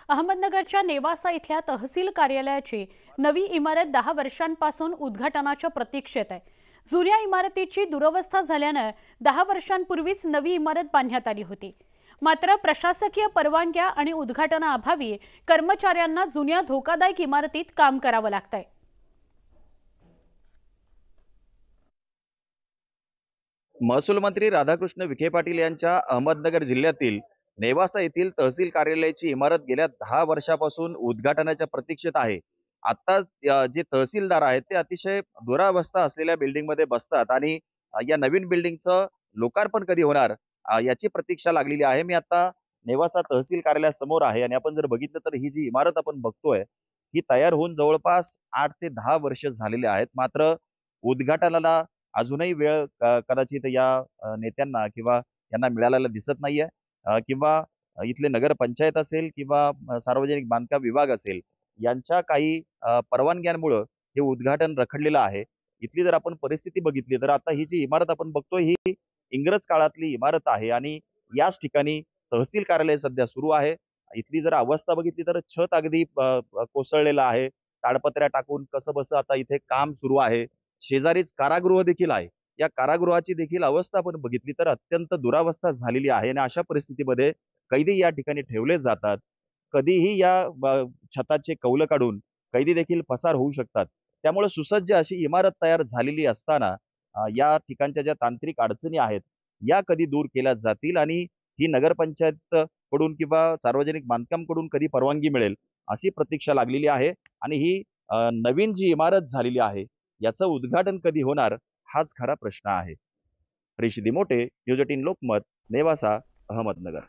अहमदनगरच्या नेवासा इथल्या तहसील कार्यालयाची नवी इमारत 10 वर्षांपासून उद्घाटनाच्या प्रतीक्षेत आहे। जुन्या इमारतीची दुरवस्था झाल्याने 10 वर्षांपूर्वीच नवी इमारत बांधण्यात आली होती। मात्र प्रशासकीय परवानग्या आणि उद्घाटनाअभावी कर्मचाऱ्यांना जुन्या धोकादायक इमारतीत काम करावं लागतंय। महसूल मंत्री राधाकृष्ण विखे पाटील यांच्या अहमदनगर जिल्ह्यातील नेवासा येथील तहसील कार्यालयाची इमारत गेल्या 10 वर्षापासून उद्घाटनाच्या प्रतीक्षेत आहे। आता जे तहसीलदार आहेत ते अतिशय दुरावस्था असलेल्या बिल्डिंगमध्ये बसतात आणि या नवीन बिल्डिंगचं लोकार्पण कधी होणार याची प्रतीक्षा लागलेली आहे। मी आता नेवासा तहसील कार्यालयासमोर आहे आणि आपण जर बघितलं तर ही जी इमारत आपण बघतोय ही तयार होऊन जवळपास 8 ते 10 वर्ष झालेले आहेत। मात्र उद्घाटनाला अजूनही वेळ कदाचित या नेत्यांना किंवा यांना मिळालेला दिसत नाहीये किंवा इथले नगरपंचायत असेल किंवा सार्वजनिक बांधकाम विभाग असेल यांच्या काही परवानग्यांमुळं हे उद्घाटन रखडलेलं आहे। इथली जर आपण परिस्थिती बघितली तर आता ही जी इमारत आपण बघतोय ही इंग्रज काळातली इमारत आहे आणि याच ठिकाणी तहसील कार्यालय सध्या सुरू आहे। इथली जर अवस्था बघितली तर छत अगदी कोसळलेलं आहे। ताडपत्र्या टाकून कसंबसं आता इथे काम सुरू आहे। शेजारीच कारागृह देखील आहे। या कारागृहाची देखील अवस्था आपण बघितली तर अत्यंत दुरावस्था झालेली आहे आणि अशा परिस्थितीमध्ये कैदी या ठिकाणी ठेवले जातात। कधीही या छताचे कौल काढून कैदी देखील पसार होऊ शकतात। त्यामुळे सुसज्ज अशी इमारत तयार झालेली असताना या ठिकाणच्या ज्या तांत्रिक अडचणी आहेत या कधी दूर केल्या जातील आणि ही नगरपंचायत कडून किंवा सार्वजनिक बांधकाम कडून कधी परवानगी मिळेल अशी प्रतीक्षा लागलेली आहे आणि ही नवीन जी इमारत झालेली आहे याचं उद्घाटन कधी होणार हाच खरा प्रश्न आहे। हरीश दिमोटे, न्यूज 18 लोकमत, नेवासा, अहमदनगर।